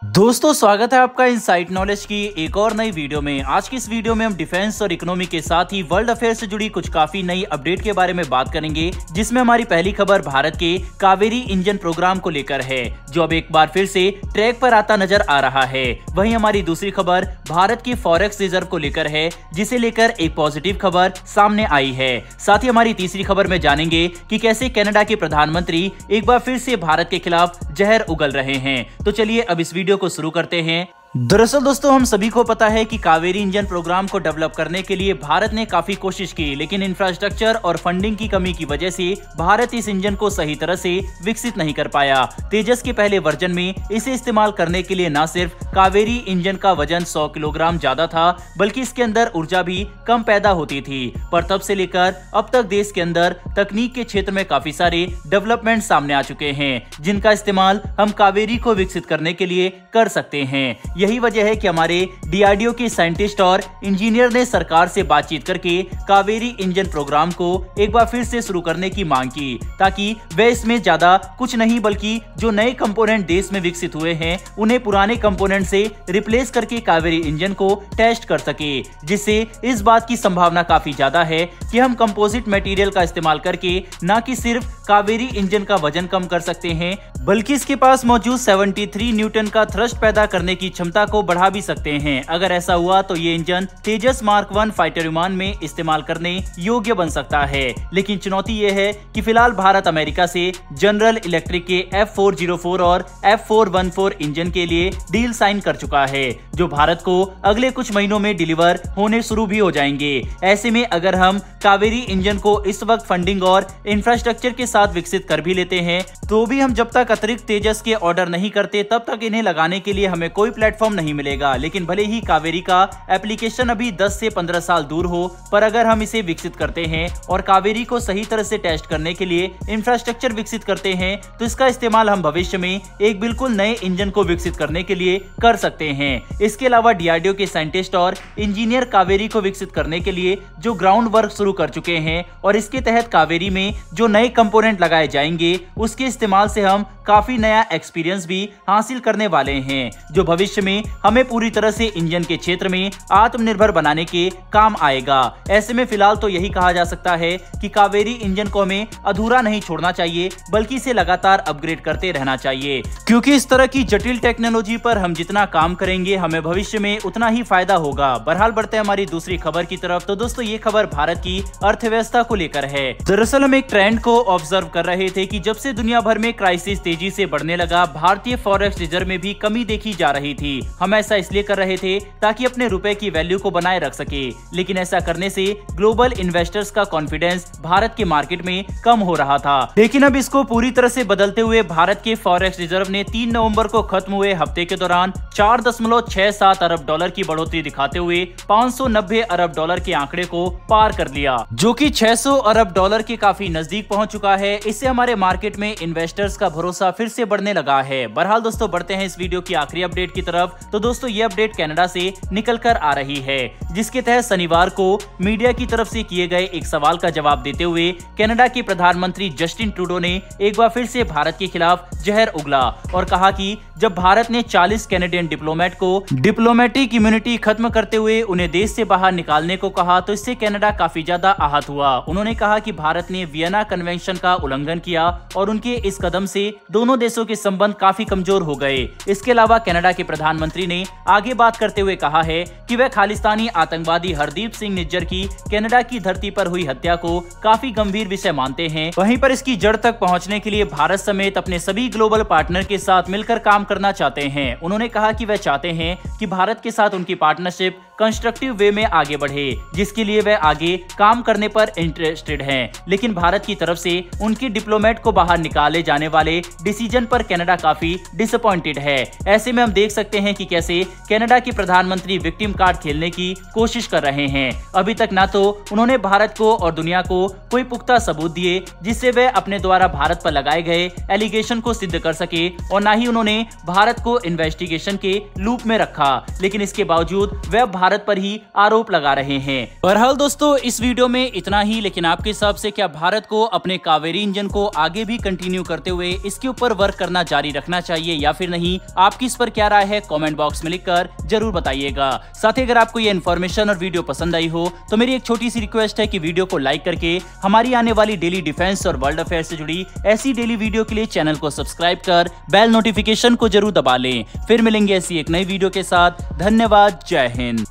दोस्तों स्वागत है आपका इनसाइट नॉलेज की एक और नई वीडियो में। आज की इस वीडियो में हम डिफेंस और इकोनॉमी के साथ ही वर्ल्ड अफेयर से जुड़ी कुछ काफी नई अपडेट के बारे में बात करेंगे, जिसमें हमारी पहली खबर भारत के कावेरी इंजन प्रोग्राम को लेकर है, जो अब एक बार फिर से ट्रैक पर आता नजर आ रहा है। वहीं हमारी दूसरी खबर भारत के फॉरेक्स रिजर्व को लेकर है, जिसे लेकर एक पॉजिटिव खबर सामने आई है। साथ ही हमारी तीसरी खबर में जानेंगे कि कैसे कनाडा के प्रधानमंत्री एक बार फिर से भारत के खिलाफ जहर उगल रहे हैं। तो चलिए अब इस वीडियो को शुरू करते हैं। दरअसल दोस्तों हम सभी को पता है कि कावेरी इंजन प्रोग्राम को डेवलप करने के लिए भारत ने काफी कोशिश की, लेकिन इंफ्रास्ट्रक्चर और फंडिंग की कमी की वजह से भारत इस इंजन को सही तरह से विकसित नहीं कर पाया। तेजस के पहले वर्जन में इसे इस्तेमाल करने के लिए न सिर्फ कावेरी इंजन का वजन 100 किलोग्राम ज्यादा था, बल्कि इसके अंदर ऊर्जा भी कम पैदा होती थी। पर तब से लेकर अब तक देश के अंदर तकनीक के क्षेत्र में काफी सारे डेवलपमेंट सामने आ चुके हैं, जिनका इस्तेमाल हम कावेरी को विकसित करने के लिए कर सकते हैं। यही वजह है कि हमारे डीआरडीओ के साइंटिस्ट और इंजीनियर ने सरकार से बातचीत करके कावेरी इंजन प्रोग्राम को एक बार फिर से शुरू करने की मांग की, ताकि वे इसमें ज्यादा कुछ नहीं बल्कि जो नए कंपोनेंट देश में विकसित हुए हैं उन्हें पुराने कंपोनेंट से रिप्लेस करके कावेरी इंजन को टेस्ट कर सके, जिससे इस बात की संभावना काफी ज्यादा है कि हम कंपोजिट मटेरियल का इस्तेमाल करके न कि सिर्फ कावेरी इंजन का वजन कम कर सकते हैं, बल्कि इसके पास मौजूद 73 न्यूटन का थ्रस्ट पैदा करने की क्षमता को बढ़ा भी सकते हैं। अगर ऐसा हुआ तो ये इंजन तेजस मार्क 1 फाइटर विमान में इस्तेमाल करने योग्य बन सकता है। लेकिन चुनौती ये है कि फिलहाल भारत अमेरिका से जनरल इलेक्ट्रिक के F404 और F414 इंजन के लिए डील साइन कर चुका है, जो भारत को अगले कुछ महीनों में डिलीवर होने शुरू भी हो जाएंगे। ऐसे में अगर हम कावेरी इंजन को इस वक्त फंडिंग और इंफ्रास्ट्रक्चर के साथ विकसित कर भी लेते हैं, तो भी हम जब तक अतिरिक्त तेजस के ऑर्डर नहीं करते तब तक इन्हें लगाने के लिए हमें कोई प्लेटफॉर्म नहीं मिलेगा। लेकिन भले ही कावेरी का एप्लीकेशन अभी 10 से 15 साल दूर हो, पर अगर हम इसे विकसित करते हैं और कावेरी को सही तरह से टेस्ट करने के लिए इंफ्रास्ट्रक्चर विकसित करते हैं, तो इसका इस्तेमाल हम भविष्य में एक बिल्कुल नए इंजन को विकसित करने के लिए कर सकते हैं। इसके अलावा डीआरडीओ के साइंटिस्ट और इंजीनियर कावेरी को विकसित करने के लिए जो ग्राउंड वर्क शुरू कर चुके हैं, और इसके तहत कावेरी में जो नए कंपोनेंट लगाए जाएंगे उसके इस्तेमाल से हम काफी नया एक्सपीरियंस भी हासिल करने वाले हैं, जो भविष्य में हमें पूरी तरह से इंजन के क्षेत्र में आत्मनिर्भर बनाने के काम आएगा। ऐसे में फिलहाल तो यही कहा जा सकता है कि कावेरी इंजन को हमें अधूरा नहीं छोड़ना चाहिए, बल्कि इसे लगातार अपग्रेड करते रहना चाहिए, क्योंकि इस तरह की जटिल टेक्नोलॉजी पर हम जितना काम करेंगे हमें भविष्य में उतना ही फायदा होगा। बहरहाल बढ़ते हैं हमारी दूसरी खबर की तरफ। तो दोस्तों ये खबर भारत की अर्थव्यवस्था को लेकर है। दरअसल हम एक ट्रेंड को ऑब्जर्व कर रहे थे कि जब से दुनिया भर में क्राइसिस तेजी से बढ़ने लगा, भारतीय फॉरेक्स रिजर्व में भी कमी देखी जा रही थी। हम ऐसा इसलिए कर रहे थे ताकि अपने रुपए की वैल्यू को बनाए रख सके, लेकिन ऐसा करने से ग्लोबल इन्वेस्टर्स का कॉन्फिडेंस भारत के मार्केट में कम हो रहा था। लेकिन अब इसको पूरी तरह से बदलते हुए भारत के फॉरेक्स रिजर्व ने 3 नवंबर को खत्म हुए हफ्ते के दौरान 4.67 अरब डॉलर की बढ़ोतरी दिखाते हुए 590 अरब डॉलर के आंकड़े को पार कर लिया, जो कि 600 अरब डॉलर के काफी नजदीक पहुंच चुका है। इससे हमारे मार्केट में इन्वेस्टर्स का भरोसा फिर से बढ़ने लगा है। बहरहाल दोस्तों बढ़ते हैं इस वीडियो की आखिरी अपडेट की तरफ। तो दोस्तों ये अपडेट कनाडा से निकल कर आ रही है, जिसके तहत शनिवार को मीडिया की तरफ से किए गए एक सवाल का जवाब देते हुए कनाडा के प्रधानमंत्री जस्टिन ट्रूडो ने एक बार फिर से भारत के खिलाफ जहर उगला और कहा कि जब भारत ने 40 कैनेडियन डिप्लोमेट को डिप्लोमेटिक इम्यूनिटी खत्म करते हुए उन्हें देश से बाहर निकालने को कहा, तो इससे कनाडा काफी ज्यादा आहत हुआ। उन्होंने कहा कि भारत ने वियना कन्वेंशन का उल्लंघन किया और उनके इस कदम से दोनों देशों के संबंध काफी कमजोर हो गए। इसके अलावा कनाडा के प्रधानमंत्री ने आगे बात करते हुए कहा है कि वह खालिस्तानी आतंकवादी हरदीप सिंह निज्जर की कनाडा की धरती पर हुई हत्या को काफी गंभीर विषय मानते हैं। वहीं पर इसकी जड़ तक पहुंचने के लिए भारत समेत अपने सभी ग्लोबल पार्टनर के साथ मिलकर काम करना चाहते हैं। उन्होंने कहा कि वह चाहते हैं कि भारत के साथ उनकी पार्टनरशिप कंस्ट्रक्टिव वे में आगे बढ़े, जिसके लिए वह आगे काम करने पर इंटरेस्टेड हैं। लेकिन भारत की तरफ से उनके डिप्लोमेट को बाहर निकाले जाने वाले डिसीजन पर कनाडा काफी डिसअपॉइंटेड है। ऐसे में हम देख सकते हैं कि कैसे कनाडा के प्रधानमंत्री विक्टिम कार्ड खेलने की कोशिश कर रहे हैं। अभी तक ना तो उन्होंने भारत को और दुनिया को कोई पुख्ता सबूत दिए जिससे वह अपने द्वारा भारत पर लगाए गए एलिगेशन को सिद्ध कर सके, और ना ही उन्होंने भारत को इन्वेस्टिगेशन के लूप में रखा। लेकिन इसके बावजूद वह भारत पर ही आरोप लगा रहे हैं। बहरहाल दोस्तों, इस वीडियो में इतना ही, लेकिन आपके हिसाब से क्या भारत को अपने कावेरी इंजन को आगे भी कंटिन्यू करते हुए इसके ऊपर वर्क करना जारी रखना चाहिए या फिर नहीं? आपकी इस पर क्या राय है, कमेंट बॉक्स में लिखकर जरूर बताइएगा। साथ ही अगर आपको ये इन्फॉर्मेशन और वीडियो पसंद आई हो तो मेरी एक छोटी सी रिक्वेस्ट है कि वीडियो को लाइक करके हमारी आने वाली डेली डिफेंस और वर्ल्ड अफेयर से जुड़ी ऐसी डेली वीडियो के लिए चैनल को सब्सक्राइब कर बेल नोटिफिकेशन को जरूर दबा लें। फिर मिलेंगे ऐसी एक नई वीडियो के साथ। धन्यवाद। जय हिंद।